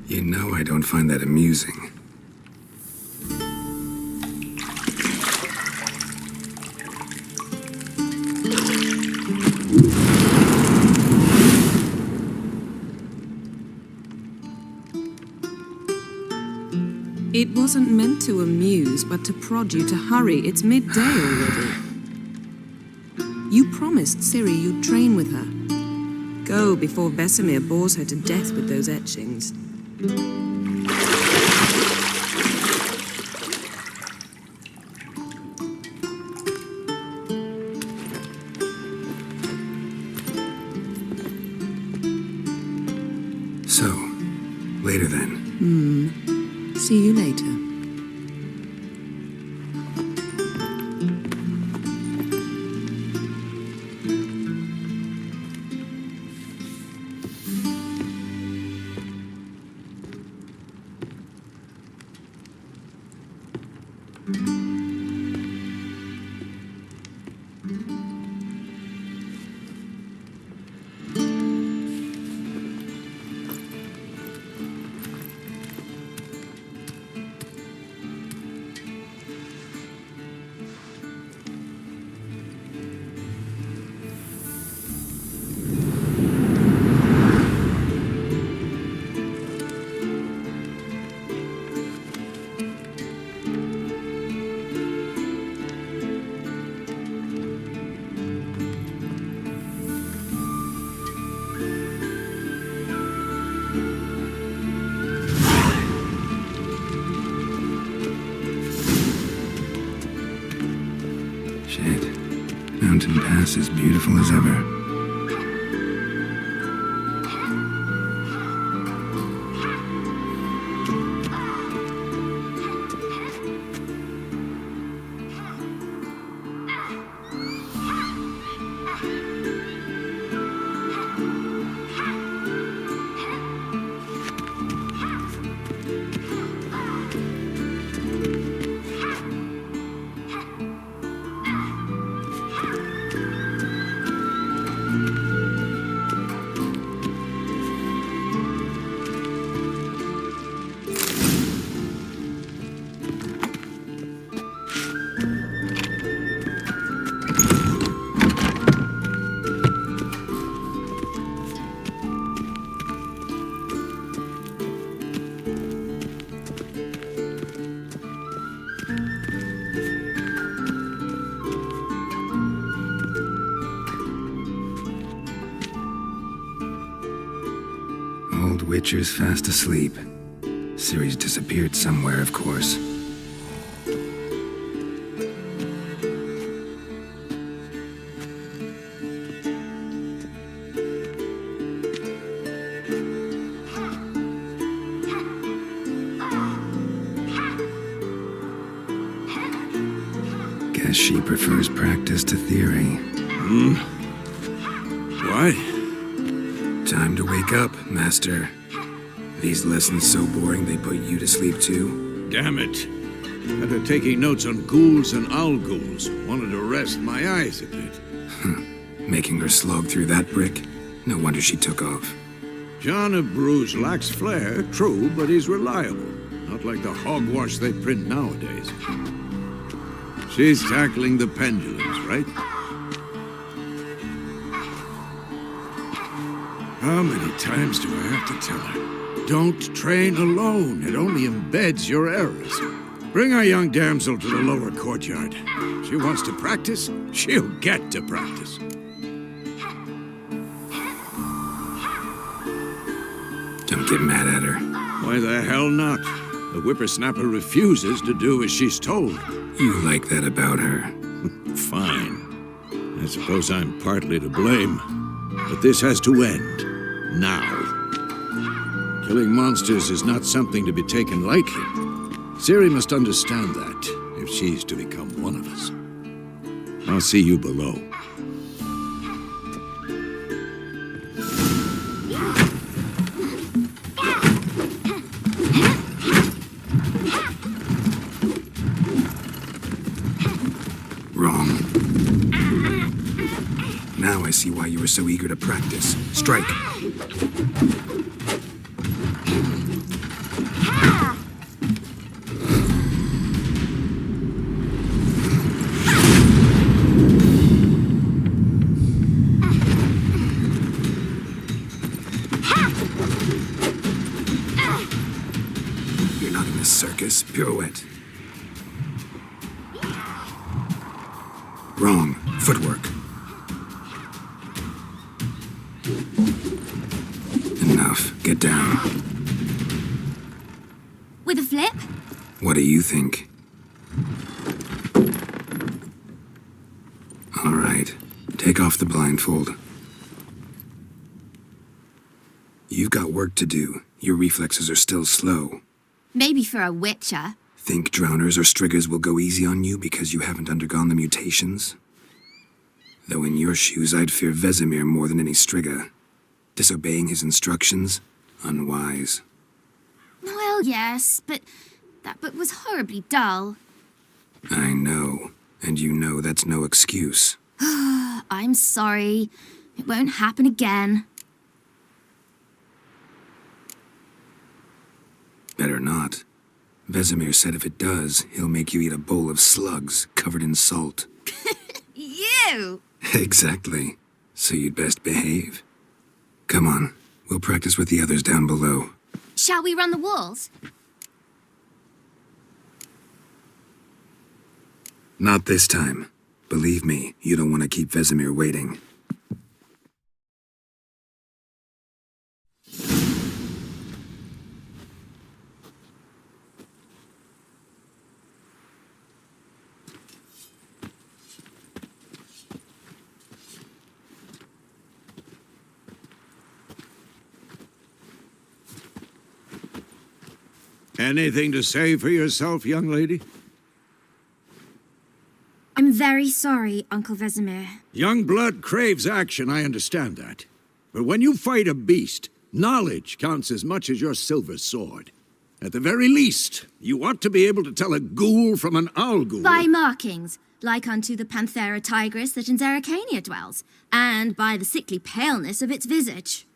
You know I don't find that amusing. It wasn't meant to amuse, but to prod you to hurry. It's midday already. You promised Ciri you'd train with her. Go before Vesemir bores her to death with those etchings. So, later then. See you later. mountain pass as beautiful as ever. Old Witcher's fast asleep. Ciri's disappeared somewhere, of course. Guess she prefers practice to theory. What? Time to wake up, Master. These lessons so boring they put you to sleep too? Damn it. After taking notes on ghouls and owl ghouls, wanted to rest my eyes a bit. Making her slog through that brick? No wonder she took off. John of Bruges lacks flair, true, but he's reliable. Not like the hogwash they print nowadays. She's tackling the pendulums, right? How many times do I have to tell her? Don't train alone. It only embeds your errors. Bring our young damsel to the lower courtyard. She wants to practice, she'll get to practice. Don't get mad at her. Why the hell not? The whippersnapper refuses to do as she's told. You like that about her. Fine. I suppose I'm partly to blame. But this has to end. Now. Killing monsters is not something to be taken lightly. Ciri must understand that, if she's to become one of us. I'll see you below. Wrong. Now I see why you were so eager to practice. Strike. You're not in a circus. Pirouette. Wrong. Footwork. Enough. Get down. With a flip? What do you think? All right. Take off the blindfold. You've got work to do. Your reflexes are still slow. Maybe for a witcher. Think drowners or striggers will go easy on you because you haven't undergone the mutations? Though in your shoes, I'd fear Vesemir more than any strigger. Disobeying his instructions? Unwise. Well, yes, but that book was horribly dull. I know. And you know that's no excuse. I'm sorry. It won't happen again. Better not. Vesemir said if it does, he'll make you eat a bowl of slugs covered in salt. You! Exactly. So you'd best behave. Come on, we'll practice with the others down below. Shall we run the walls? Not this time. Believe me, you don't want to keep Vesemir waiting. Anything to say for yourself, young lady? I'm very sorry, Uncle Vesemir. Young blood craves action, I understand that. But when you fight a beast, knowledge counts as much as your silver sword. At the very least, you ought to be able to tell a ghoul from an owl ghoul. By markings, like unto the Panthera tigris that in Zerrikania dwells, and by the sickly paleness of its visage.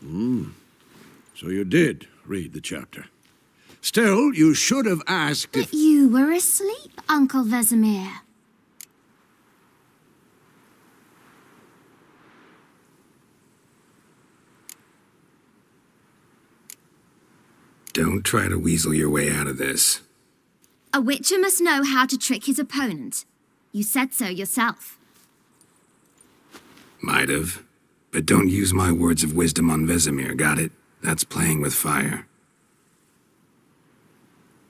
So you did read the chapter. Still, you should have asked But if... you were asleep, Uncle Vesemir. Don't try to weasel your way out of this. A witcher must know how to trick his opponent. You said so yourself. Might have. But don't use my words of wisdom on Vesemir, got it? That's playing with fire.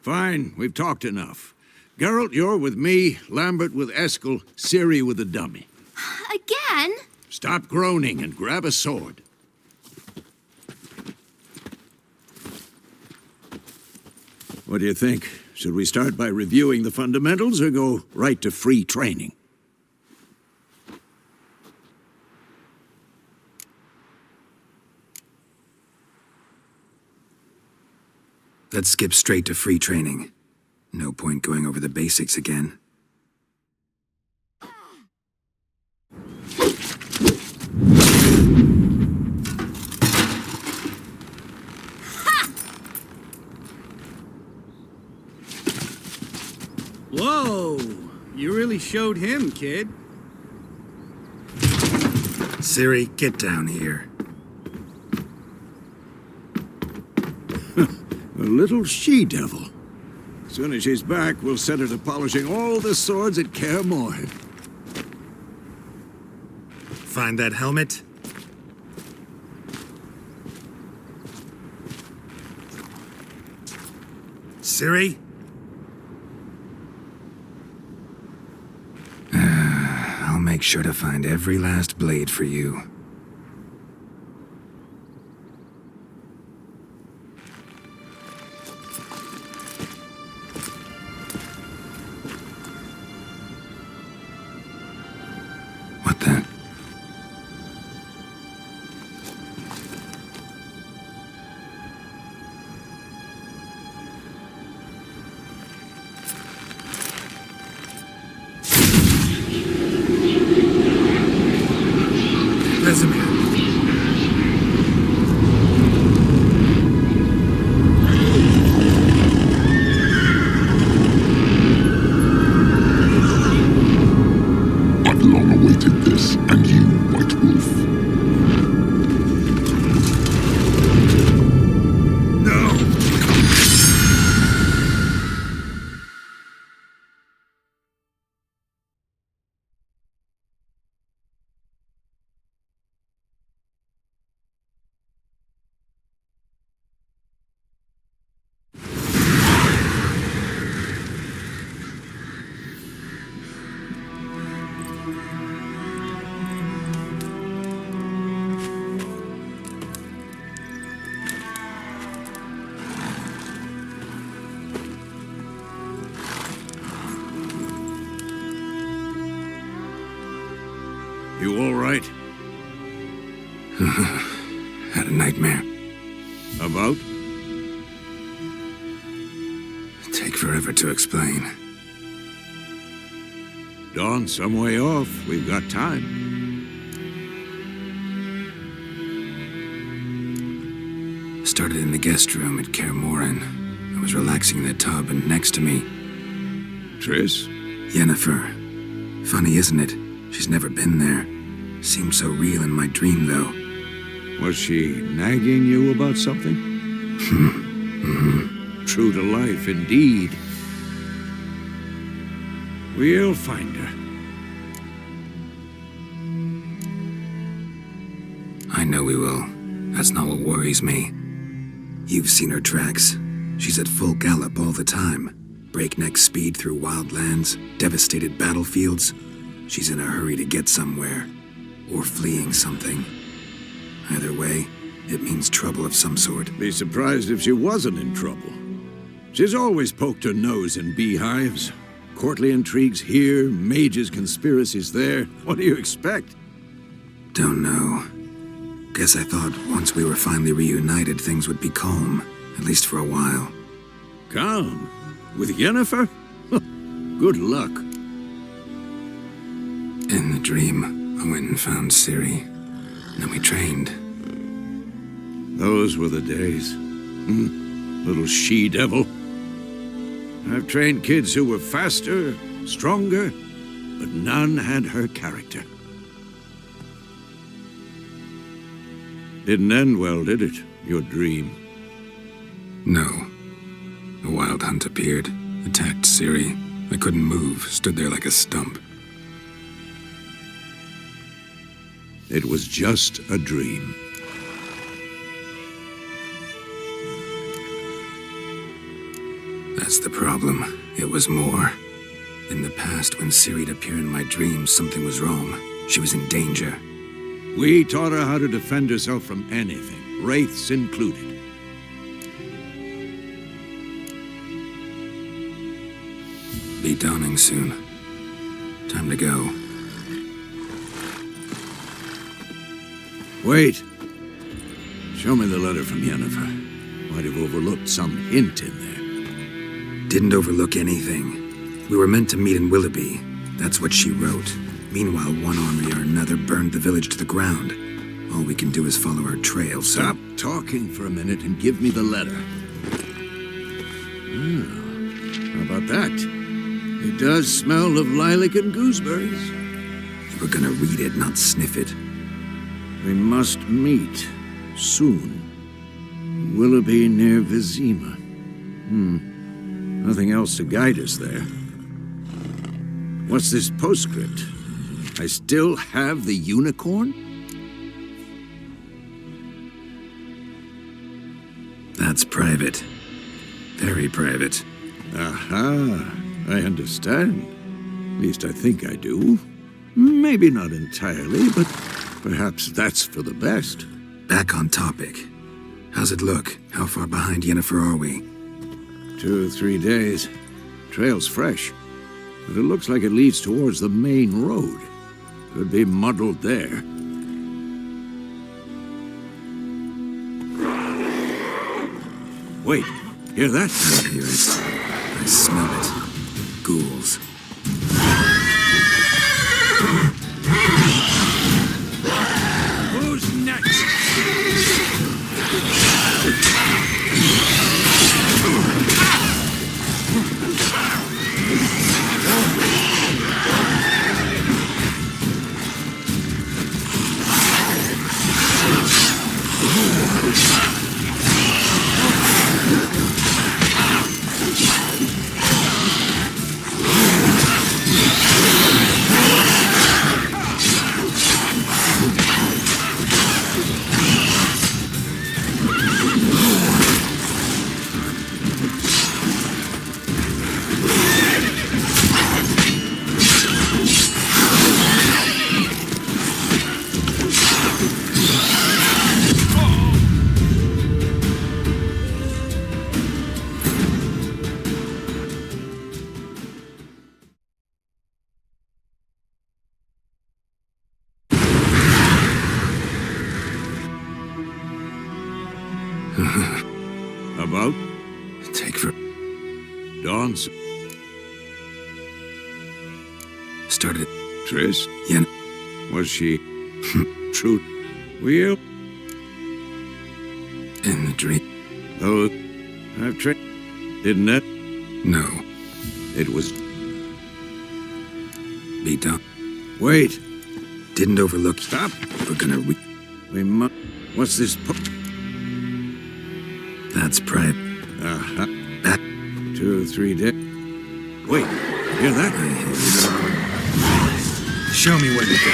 Fine, we've talked enough. Geralt, you're with me, Lambert with Eskel, Ciri with the dummy. Again? Stop groaning and grab a sword. What do you think? Should we start by reviewing the fundamentals or go right to free training? Let's skip straight to free training. No point going over the basics again. Whoa! You really showed him, kid. Ciri, get down here. A little she-devil. As soon as she's back, we'll set her to polishing all the swords at Kaer Morhen. Find that helmet? Ciri? I'll make sure to find every last blade for you. What the? Vesemir. I've long awaited this, and you, White Wolf. No! You all right? Had a nightmare. About? Take forever to explain. Dawn's some way off. We've got time. Started in the guest room at Kaer Morhen. I was relaxing in the tub, and next to me, Triss? Yennefer. Funny, isn't it? She's never been there. Seemed so real in my dream, though. Was she nagging you about something? True to life, indeed. We'll find her. I know we will. That's not what worries me. You've seen her tracks. She's at full gallop all the time. Breakneck speed through wild lands, devastated battlefields. She's in a hurry to get somewhere. Or fleeing something. Either way, It means trouble of some sort. Be surprised if she wasn't in trouble. She's always poked her nose in beehives. Courtly intrigues here, mages' conspiracies there. What do you expect? Don't know. Guess I thought once we were finally reunited, things would be calm. At least for a while. Calm? With Yennefer? Good luck. In the dream, I went and found Ciri. Then we trained. Those were the days. Little she-devil. I've trained kids who were faster, stronger, but none had her character. Didn't end well, did it? Your dream? No. A wild hunt appeared, attacked Ciri. I couldn't move, stood there like a stump. It was just a dream. That's the problem. It was more. In the past, when Ciri'd appear in my dreams, something was wrong. She was in danger. We taught her how to defend herself from anything, wraiths included. Be dawning soon. Time to go. Wait. Show me the letter from Yennefer. Might have overlooked some hint in there. Didn't overlook anything. We were meant to meet in Willoughby. That's what she wrote. Meanwhile, one army or another burned the village to the ground. All we can do is follow her trail, so... Stop talking for a minute and give me the letter. How about that? It does smell of lilac and gooseberries. You were gonna read it, not sniff it. We must meet soon. Willoughby near Vizima. Nothing else to guide us there. What's this postscript? I still have the unicorn? That's private. Very private. Aha, I understand. At least I think I do. Maybe not entirely, but perhaps that's for the best. Back on topic. How's it look? How far behind Yennefer are we? 2 or 3 days. Trail's fresh, but it looks like it leads towards the main road. Could be muddled there. Wait, hear that? I hear it. I smell it. Ghouls. Who's next? About? Take for... Dawn's Started... Triss? Yen... Was she true? Wheel? In the dream... Those I've tricked. Didn't it? No. It was. Be done. Wait. Didn't overlook... Stop. We're gonna We must. What's this? That's private. Back... 2 or 3 days. Wait. Hear that? Show me where to go.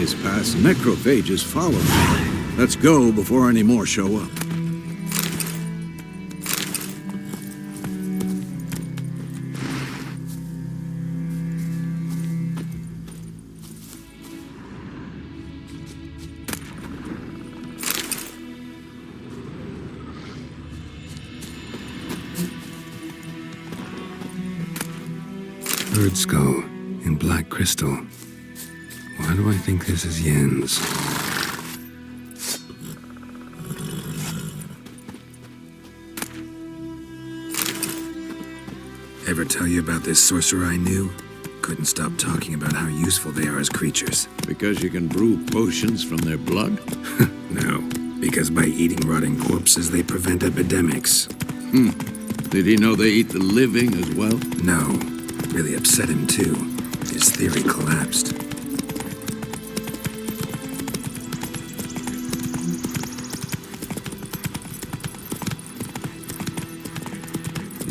days pass, necrophages follow. Let's go before any more show up. Bird skull in black crystal. Why do I think this is Yen's? Ever tell you about this sorcerer I knew? Couldn't stop talking about how useful they are as creatures. Because you can brew potions from their blood? No, because by eating rotting corpses they prevent epidemics. Did he know they eat the living as well? No, really upset him too. His theory collapsed.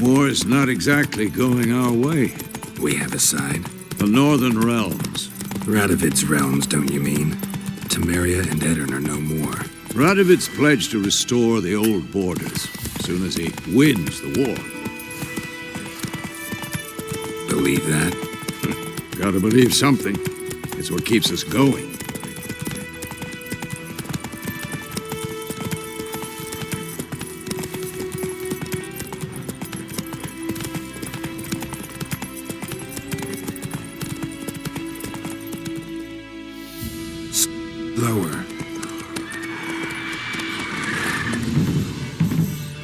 War's not exactly going our way. We have a side. The Northern Realms. Radovid's realms, don't you mean? Temeria and Edirn are no more. Radovid's pledged to restore the old borders as soon as he wins the war. Believe that? Gotta believe something. It's what keeps us going. Lower.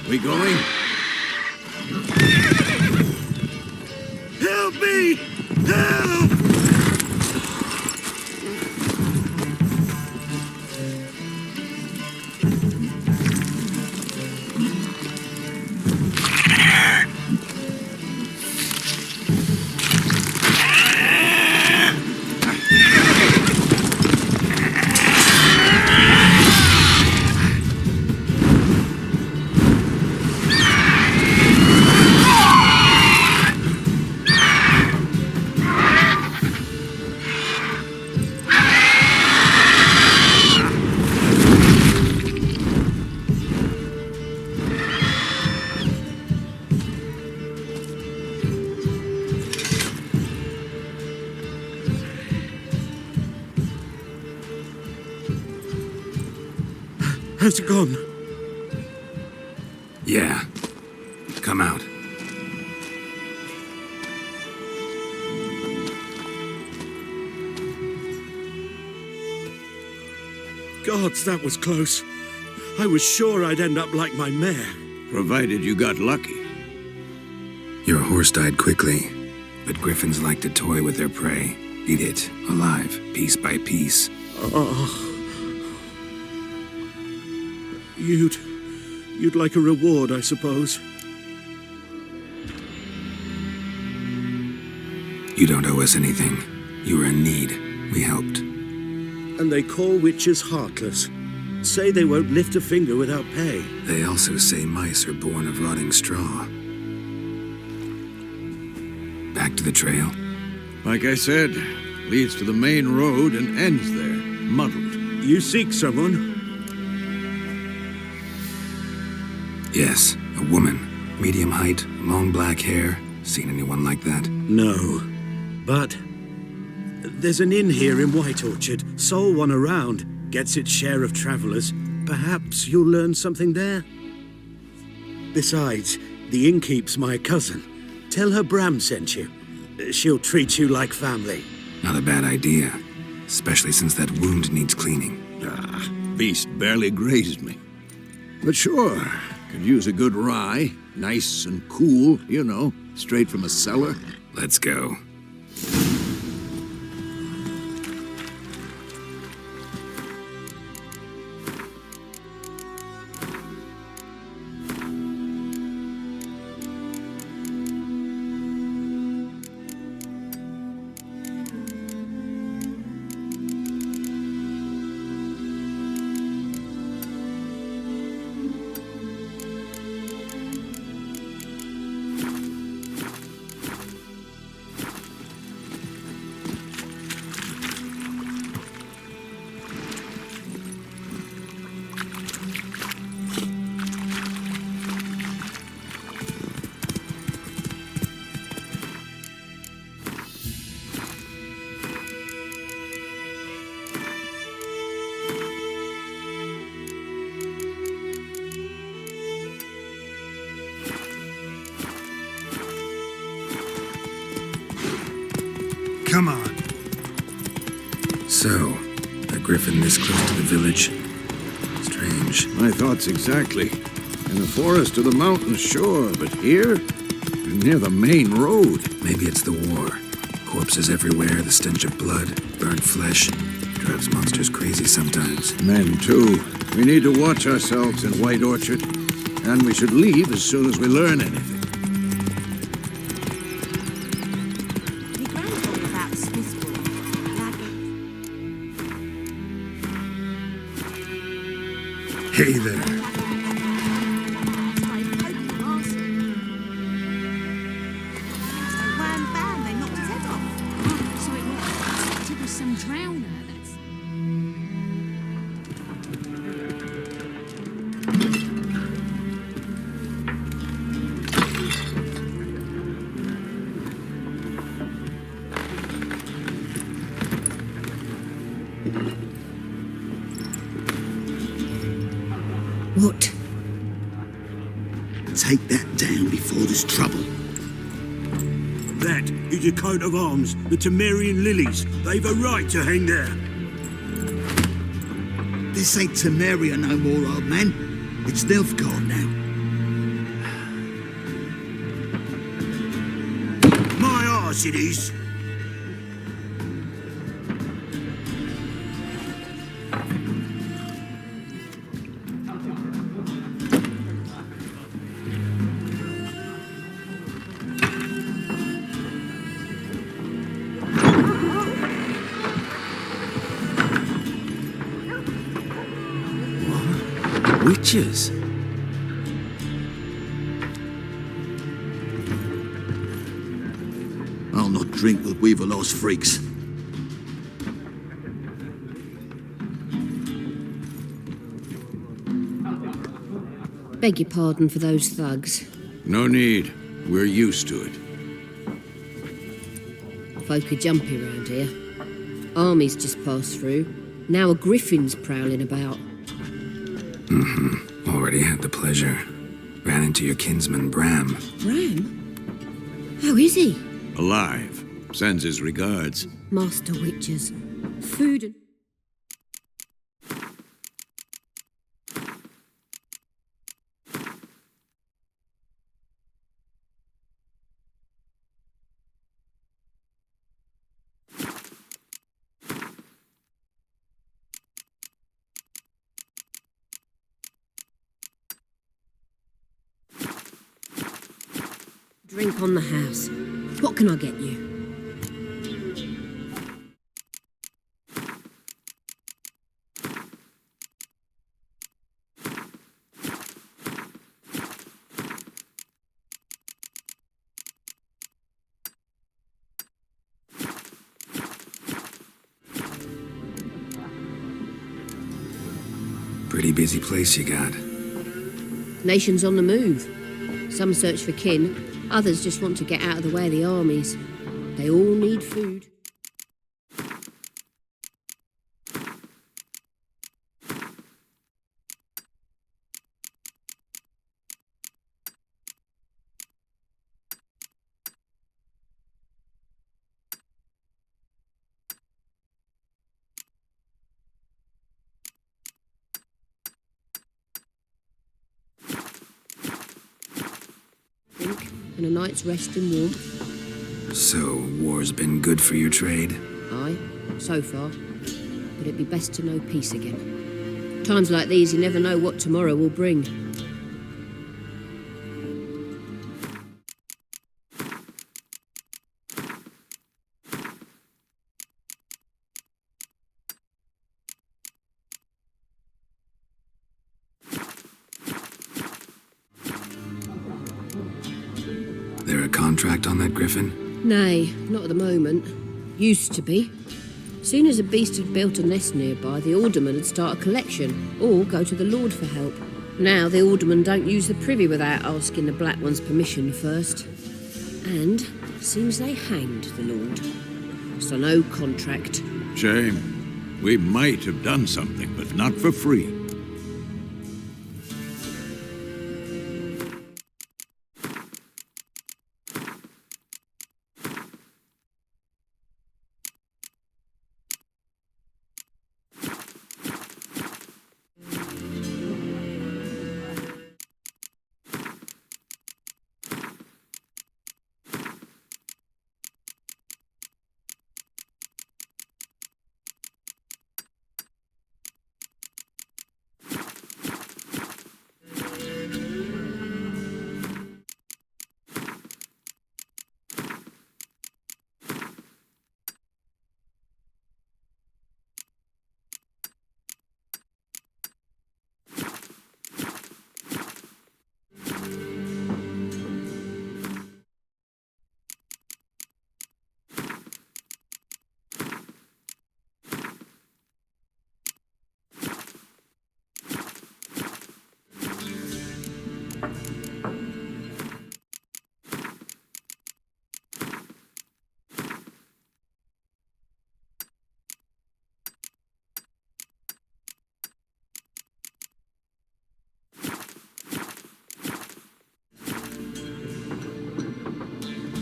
We going? Help me! Help! Has it gone? Yeah. Come out. Gods, that was close. I was sure I'd end up like my mare. Provided you got lucky. Your horse died quickly, but griffins like to toy with their prey. Eat it, alive, piece by piece. Oh. You'd like a reward, I suppose. You don't owe us anything. You were in need. We helped. And they call witches heartless. Say they won't lift a finger without pay. They also say mice are born of rotting straw. Back to the trail? Like I said, leads to the main road and ends there, muddled. You seek someone? Yes, a woman. Medium height, long black hair. Seen anyone like that? No. But there's an inn here in White Orchard. Sole one around. Gets its share of travelers. Perhaps you'll learn something there? Besides, the innkeep's my cousin. Tell her Bram sent you. She'll treat you like family. Not a bad idea. Especially since that wound needs cleaning. Beast barely grazed me. But sure, could use a good rye. Nice and cool, you know, straight from a cellar. Let's go. Come on. So, a griffin this close to the village? Strange. My thoughts exactly. In the forest or the mountain, sure, but here? Near the main road. Maybe it's the war. Corpses everywhere, the stench of blood, burnt flesh. Drives monsters crazy sometimes. Men, too. We need to watch ourselves in White Orchard, and we should leave as soon as we learn anything. Hey there. What? Take that down before there's trouble. That is a coat of arms, the Temerian lilies. They've a right to hang there. This ain't Temeria no more, old man. It's Nilfgaard now. My arse it is. Witches? I'll not drink with Weaverlaw's freaks. Beg your pardon for those thugs. No need. We're used to it. Folk are jumpy round here. Armies just passed through. Now a griffin's prowling about. Already had the pleasure. Ran into your kinsman, Bram. Bram? How is he? Alive. Sends his regards. Master witches. Food and... Drink on the house. What can I get you? Pretty busy place you got. Nations on the move. Some search for kin, others just want to get out of the way of the armies. They all need food. And a night's rest in warmth. So, war's been good for your trade? Aye, so far. But it'd be best to know peace again. Times like these, you never know what tomorrow will bring. There a contract on that griffin? Nay, not at the moment. Used to be. Soon as a beast had built a nest nearby, the alderman would start a collection, or go to the Lord for help. Now the aldermen don't use the privy without asking the Black One's permission first. And seems they hanged the Lord. So no contract. Shame. We might have done something, but not for free.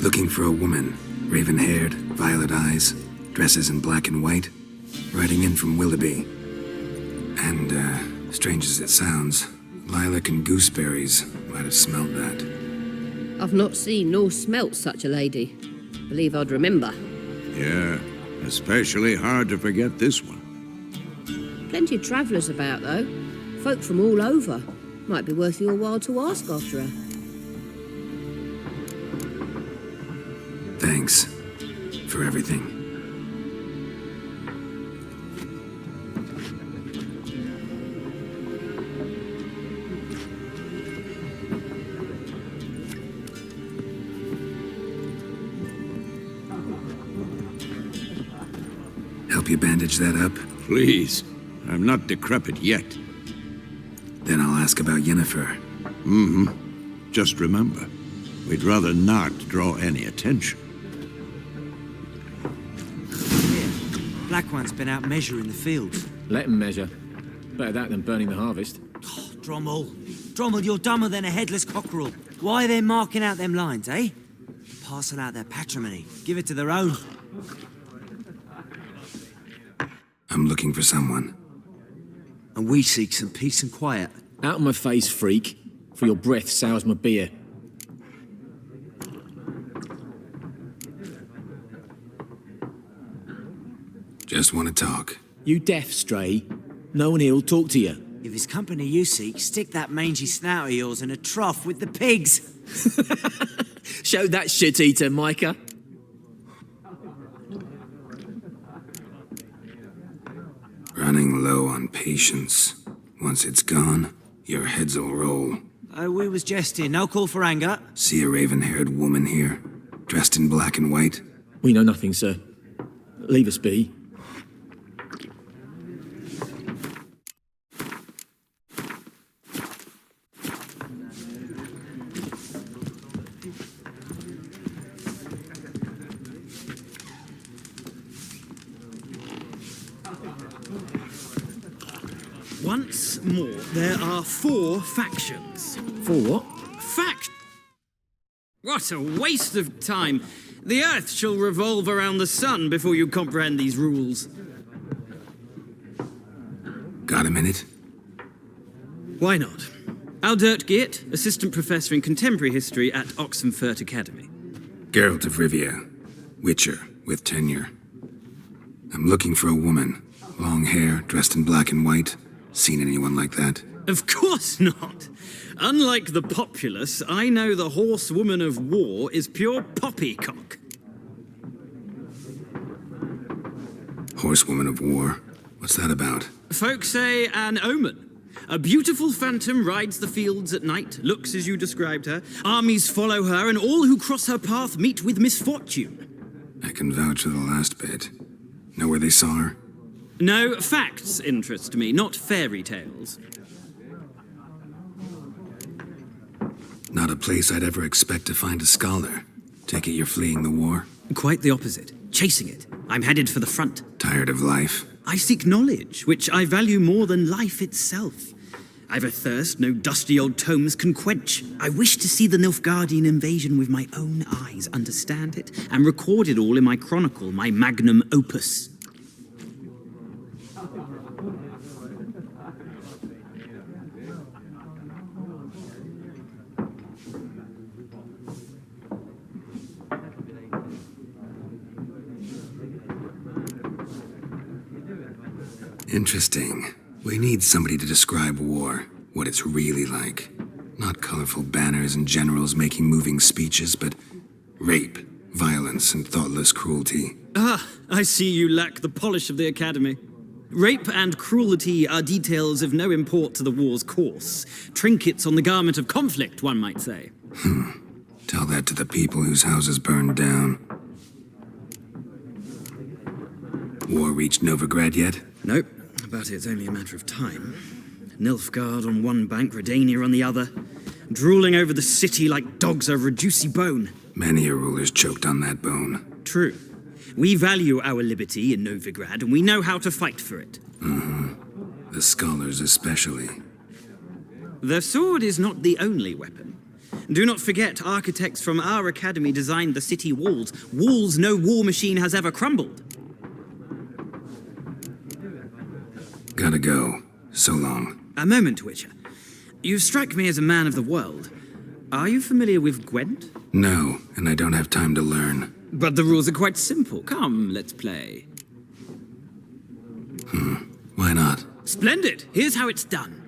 Looking for a woman, raven-haired, violet eyes, dresses in black and white, riding in from Willoughby. And, strange as it sounds, lilac and gooseberries might have smelled that. I've not seen nor smelt such a lady. Believe I'd remember. Yeah, especially hard to forget this one. Plenty of travellers about, though. Folk from all over. Might be worth your while to ask after her. Thanks for everything. Help you bandage that up? Please, I'm not decrepit yet. Then I'll ask about Yennefer. Just remember, we'd rather not draw any attention. Black One's been out measuring the fields. Let him measure. Better that than burning the harvest. Oh, Drommel, you're dumber than a headless cockerel. Why are they marking out them lines, eh? Parcel out their patrimony. Give it to their own. I'm looking for someone. And we seek some peace and quiet. Out of my face, freak. For your breath sours my beer. Just want to talk. You deaf, Stray? No one here'll talk to you. If it's company you seek, stick that mangy snout of yours in a trough with the pigs. Show that shit-eater, Micah. Running low on patience. Once it's gone, your heads'll roll. We was jesting. No call for anger. See a raven-haired woman here, dressed in black and white? We know nothing, sir. Leave us be. Once more, there are 4 factions. For what? What a waste of time. The Earth shall revolve around the sun before you comprehend these rules. Got a minute? Why not? Aldert Geert, Assistant Professor in Contemporary History at Oxenfurt Academy. Geralt of Rivia, Witcher with tenure. I'm looking for a woman. Long hair, dressed in black and white. Seen anyone like that? Of course not. Unlike the populace, I know the horsewoman of war is pure poppycock. Horsewoman of war? What's that about? Folk say an omen. A beautiful phantom rides the fields at night, looks as you described her. Armies follow her, and all who cross her path meet with misfortune. I can vouch for the last bit. Know where they saw her? No, facts interest me, not fairy tales. Not a place I'd ever expect to find a scholar. Take it you're fleeing the war? Quite the opposite. Chasing it. I'm headed for the front. Tired of life? I seek knowledge, which I value more than life itself. I've a thirst no dusty old tomes can quench. I wish to see the Nilfgaardian invasion with my own eyes, understand it, and record it all in my chronicle, my magnum opus. Interesting. We need somebody to describe war, what it's really like. Not colorful banners and generals making moving speeches, but rape, violence, and thoughtless cruelty. Ah, I see you lack the polish of the Academy. Rape and cruelty are details of no import to the war's course. Trinkets on the garment of conflict, one might say. Tell that to the people whose houses burned down. War reached Novigrad yet? Nope, but it's only a matter of time. Nilfgaard on one bank, Redania on the other, drooling over the city like dogs over a juicy bone. Many a ruler's choked on that bone. True. We value our liberty in Novigrad, and we know how to fight for it. The scholars especially. The sword is not the only weapon. Do not forget, architects from our academy designed the city walls. Walls no war machine has ever crumbled. Gotta go. So long. A moment, Witcher. You strike me as a man of the world. Are you familiar with Gwent? No, and I don't have time to learn. But the rules are quite simple. Come, let's play. Why not? Splendid! Here's how it's done.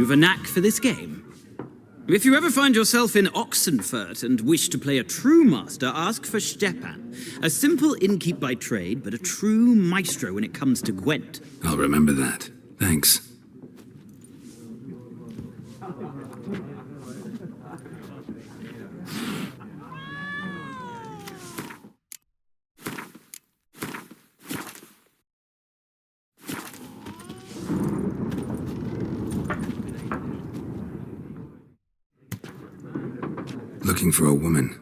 You've a knack for this game. If you ever find yourself in Oxenfurt and wish to play a true master, ask for Stepan. A simple innkeep by trade, but a true maestro when it comes to Gwent. I'll remember that. Thanks. looking for a woman.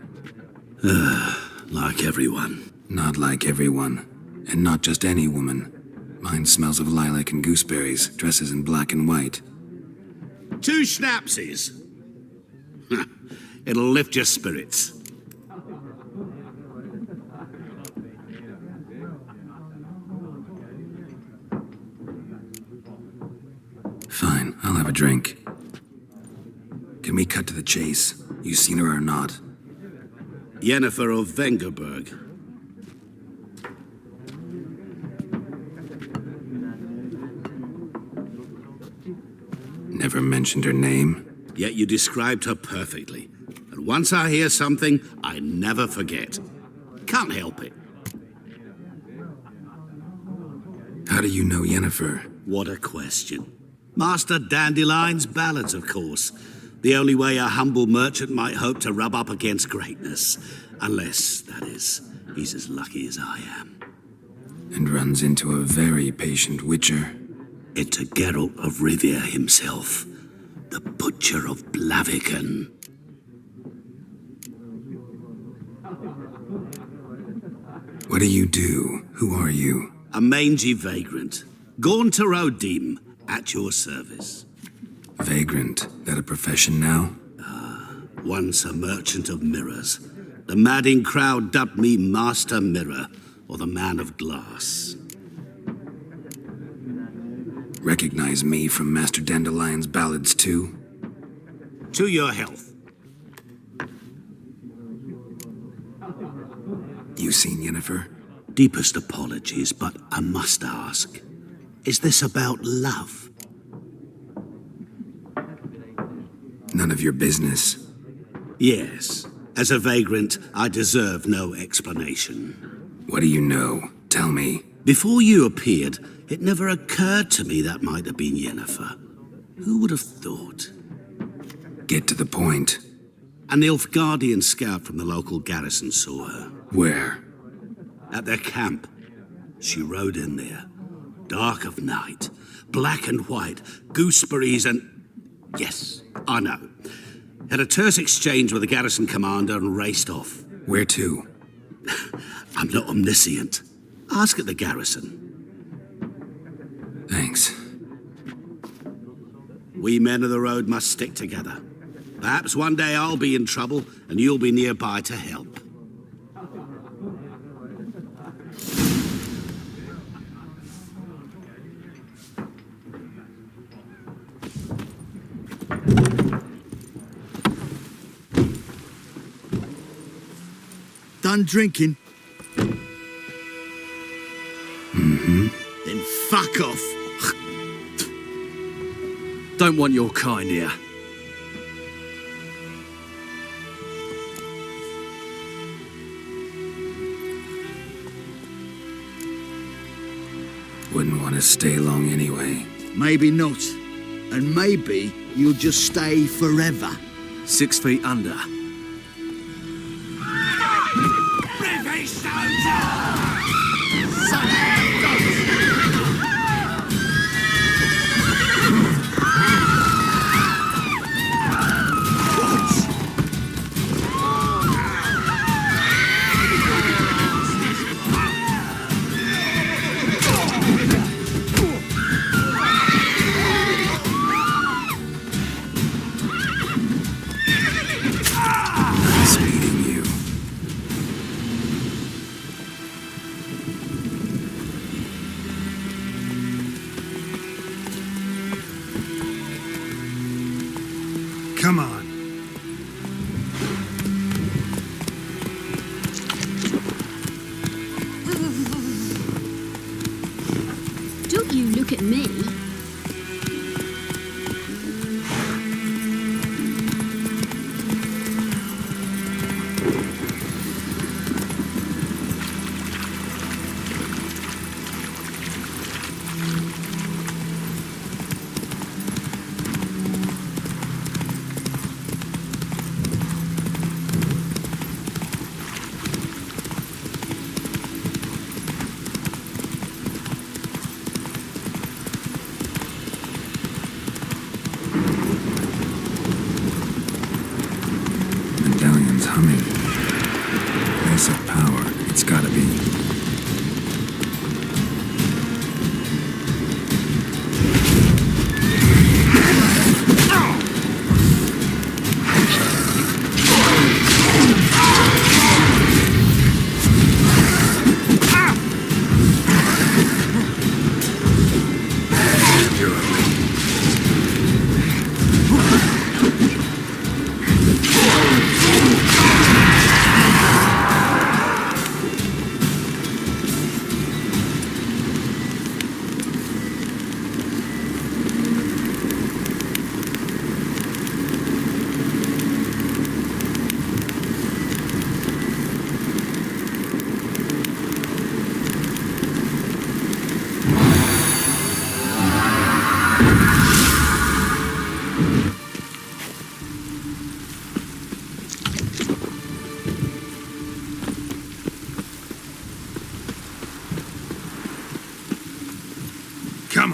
Like everyone. Not like everyone. And not just any woman. Mine smells of lilac and gooseberries, dresses in black and white. 2 schnapsies. It'll lift your spirits. Fine, I'll have a drink. Can we cut to the chase? You seen her or not? Yennefer of Vengerberg. Never mentioned her name. Yet you described her perfectly. And once I hear something, I never forget. Can't help it. How do you know Yennefer? What a question. Master Dandelion's ballads, of course. The only way a humble merchant might hope to rub up against greatness. Unless, that is, he's as lucky as I am. And runs into a very patient witcher. Into Geralt of Rivia himself. The Butcher of Blaviken. What do you do? Who are you? A mangy vagrant. Gaunter Odim, at your service. Vagrant? That a profession now? Once a merchant of mirrors. The madding crowd dubbed me Master Mirror, or the Man of Glass. Recognize me from Master Dandelion's ballads too? To your health. You seen Yennefer? Deepest apologies, but I must ask. Is this about love? None of your business. Yes. As a vagrant, I deserve no explanation. What do you know? Tell me. Before you appeared, it never occurred to me that might have been Yennefer. Who would have thought? Get to the point. A Nilfgaardian scout from the local garrison saw her. Where? At their camp. She rode in there. Dark of night. Black and white. Gooseberries and... Yes, I know. Had a terse exchange with the garrison commander and raced off. Where to? I'm not omniscient. Ask at the garrison. Thanks. We men of the road must stick together. Perhaps one day I'll be in trouble and you'll be nearby to help. Done drinking? Mm-hmm. Then fuck off. Don't want your kind here. Wouldn't want to stay long anyway. Maybe not. And maybe you'll just stay forever. 6 feet under. Nice meeting you. Come on. Don't you look at me.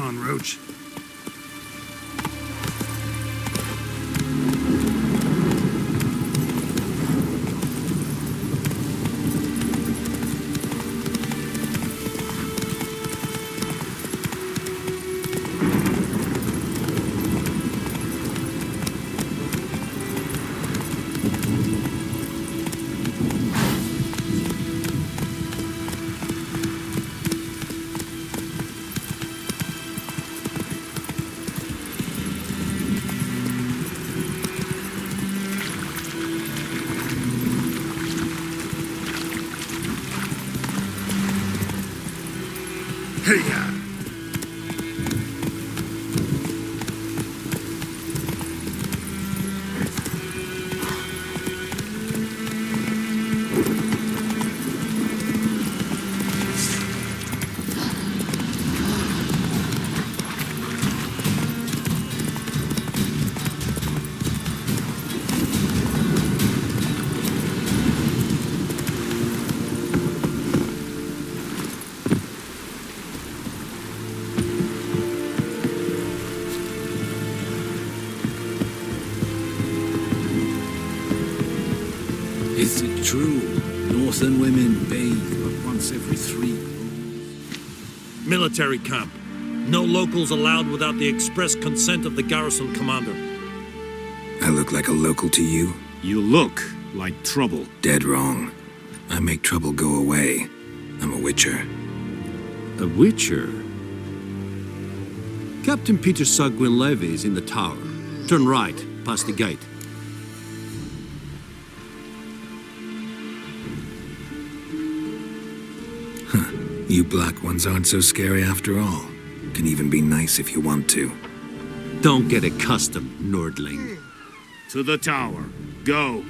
on, Roach. Is it true? Northern women bathe but once every 3 moons? Military camp. No locals allowed without the express consent of the garrison commander. I look like a local to you? You look like trouble. Dead wrong. I make trouble go away. I'm a witcher. A witcher? Captain Peter Sagwin Levy is in the tower. Turn right, past the gate. You black ones aren't so scary after all. Can even be nice if you want to. Don't get accustomed, Nordling. To the tower. Go.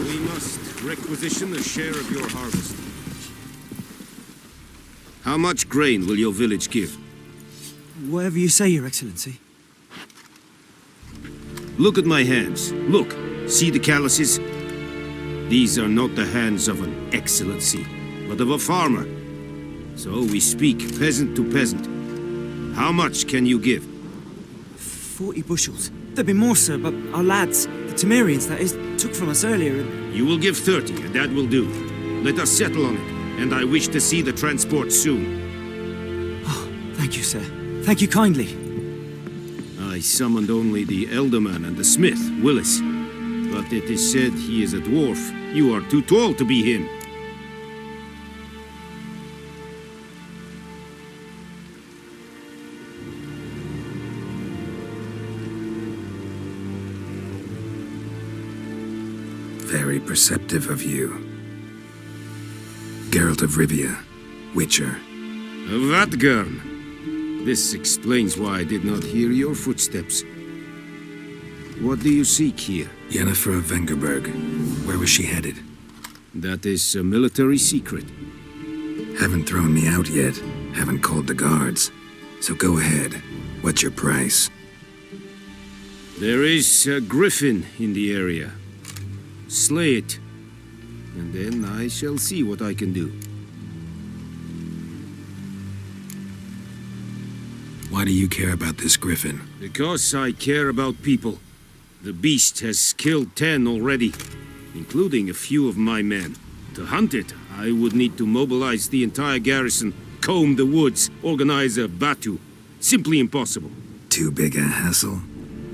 We must requisition a share of your harvest. How much grain will your village give? Whatever you say, Your Excellency. Look at my hands. Look. See the calluses? These are not the hands of an excellency, but of a farmer. So we speak peasant to peasant. How much can you give? 40 bushels. There'd be more, sir, but our lads, the Temerians, that is, took from us earlier and... You will give 30, and that will do. Let us settle on it, and I wish to see the transport soon. Oh, thank you, sir. Thank you kindly. I summoned only the Elderman and the smith, Willis. But it is said he is a dwarf. You are too tall to be him. Very perceptive of you. Geralt of Rivia, Witcher. Vatgern. This explains why I did not hear your footsteps. What do you seek here? Yennefer of Vengerberg. Where was she headed? That is a military secret. Haven't thrown me out yet. Haven't called the guards. So go ahead. What's your price? There is a griffin in the area. Slay it, and then I shall see what I can do. Why do you care about this griffin? Because I care about people. The beast has killed 10 already, including a few of my men. To hunt it, I would need to mobilize the entire garrison, comb the woods, organize a batu. Simply impossible. Too big a hassle?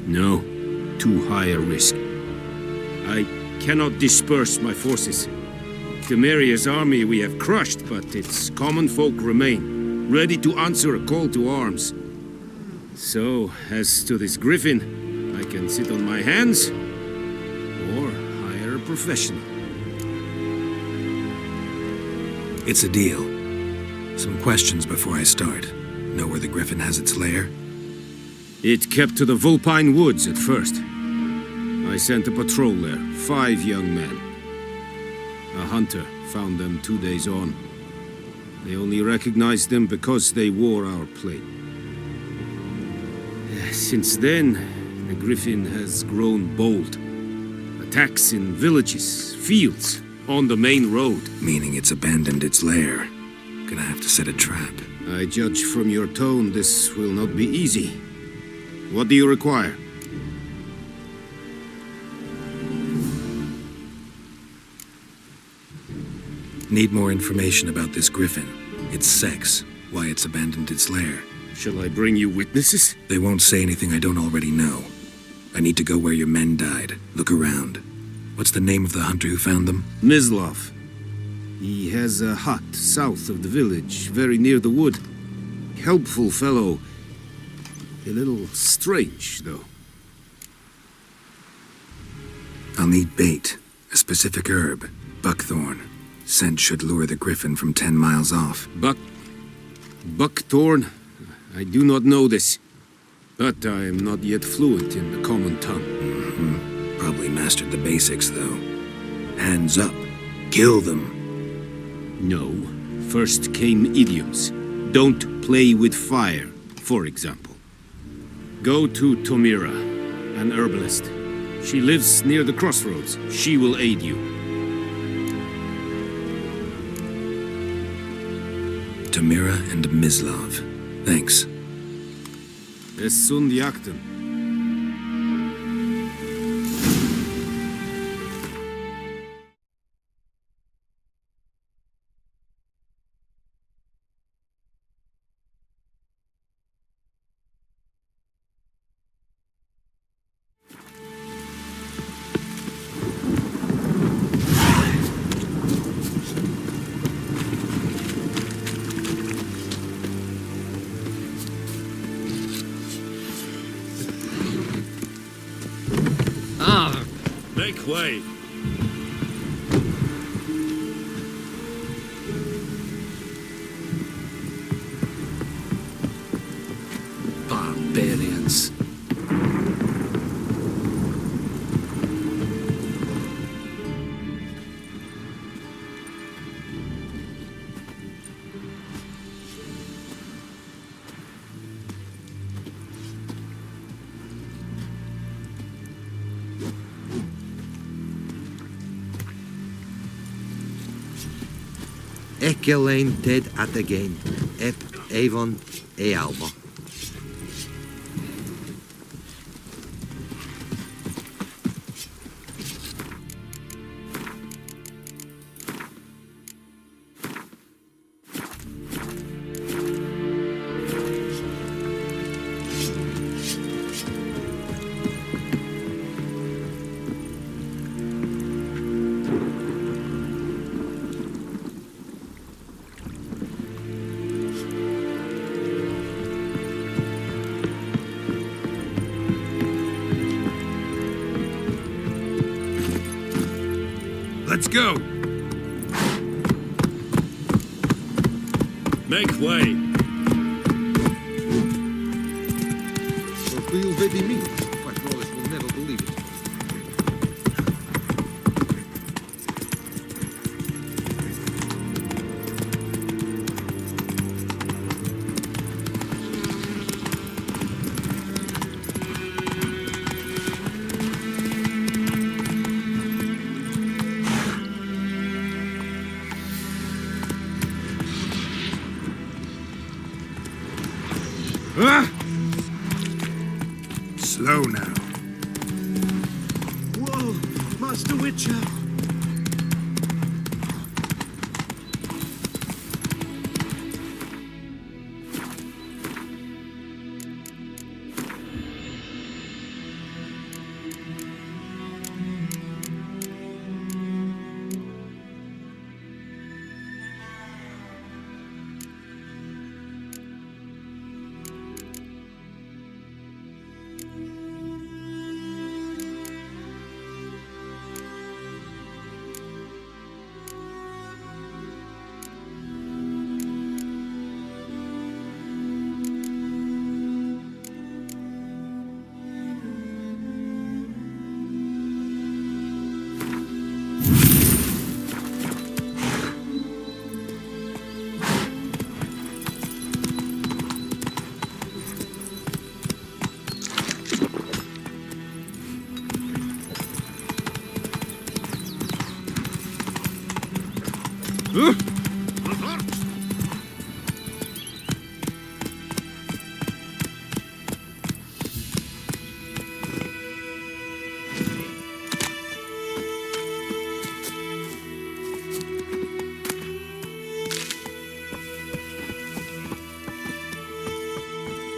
No, too high a risk. I cannot disperse my forces. Temeria's army we have crushed, but its common folk remain, ready to answer a call to arms. So, as to this griffin, I can sit on my hands, or hire a professional. It's a deal. Some questions before I start. Know where the griffin has its lair? It kept to the Vulpine Woods at first. I sent a patrol there, 5 young men. A hunter found them 2 days on. They only recognized them because they wore our plate. Since then, the Griffin has grown bold. Attacks in villages, fields, on the main road. Meaning it's abandoned its lair. Gonna have to set a trap. I judge from your tone this will not be easy. What do you require? Need more information about this griffin. Its sex, why it's abandoned its lair. Shall I bring you witnesses? They won't say anything I don't already know. I need to go where your men died. Look around. What's the name of the hunter who found them? Mislav. He has a hut south of the village, very near the wood. Helpful fellow. A little strange, though. I'll need bait. A specific herb. Buckthorn. Scent should lure the griffin from 10 miles off. Buckthorn? I do not know this. But I am not yet fluent in the common tongue. Probably mastered the basics, though. Hands up. Kill them. No. First came idioms. Don't play with fire, for example. Go to Tomira, an herbalist. She lives near the crossroads. She will aid you. Tomira and Mislav. Thanks. Es sunt jakten. Make way. Barbarians. Ikke alleen ted at again, ep Avon e Alba. Let's go! Make way! What do you really mean? My brothers will never believe it. Slow now. Whoa, Master Witcher!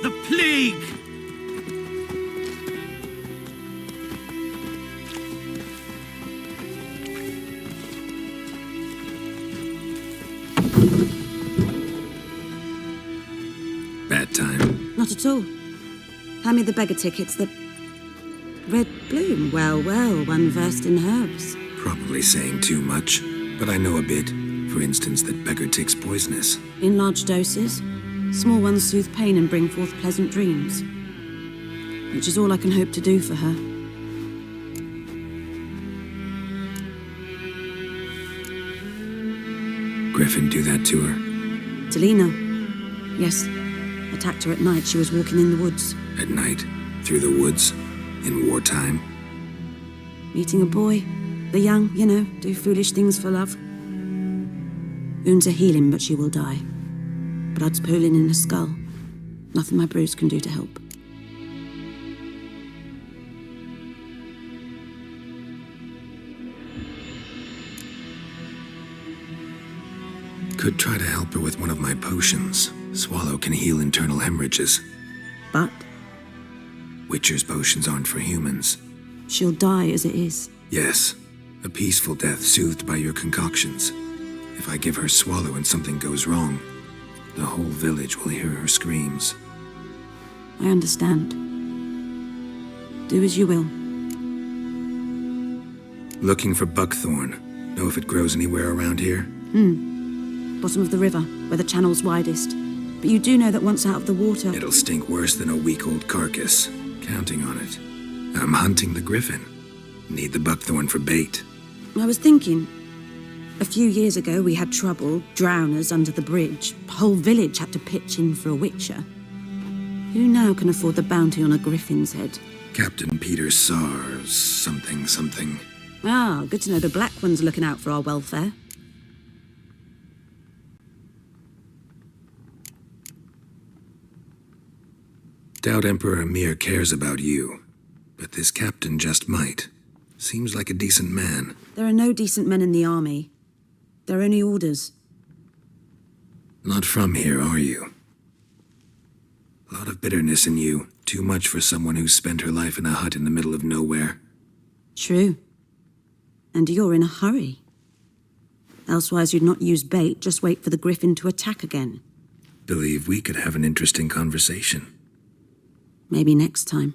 The plague! Bad time. Not at all. Hand me the beggar tickets, the red bloom. Well, well, one versed in herbs. Probably saying too much, but I know a bit. For instance, that beggar tick's poisonous. In large doses. Small ones soothe pain and bring forth pleasant dreams. Which is all I can hope to do for her. Griffin do that to her? Delina. Yes. Attacked her at night. She was walking in the woods. At night? Through the woods? In wartime? Meeting a boy. The young, you know, do foolish things for love. Wounds are healing, but she will die. Blood's pooling in her skull. Nothing my bruise can do to help. Could try to help her with one of my potions. Swallow can heal internal hemorrhages. But? Witcher's potions aren't for humans. She'll die as it is. Yes. A peaceful death soothed by your concoctions. If I give her Swallow and something goes wrong, the whole village will hear her screams. I understand. Do as you will. Looking for buckthorn. Know if it grows anywhere around here? Bottom of the river, where the channel's widest. But you do know that once out of the water... It'll stink worse than a week-old carcass. Counting on it. I'm hunting the griffin. Need the buckthorn for bait. I was thinking... A few years ago, we had trouble, drowners under the bridge. The whole village had to pitch in for a witcher. Who now can afford the bounty on a griffin's head? Captain Peter Sar... something. Ah, good to know the Black One's looking out for our welfare. Doubt Emperor Emhyr cares about you. But this captain just might. Seems like a decent man. There are no decent men in the army. They're only orders. Not from here, are you? A lot of bitterness in you. Too much for someone who's spent her life in a hut in the middle of nowhere. True. And you're in a hurry. Elsewise you'd not use bait, just wait for the griffin to attack again. Believe we could have an interesting conversation. Maybe next time.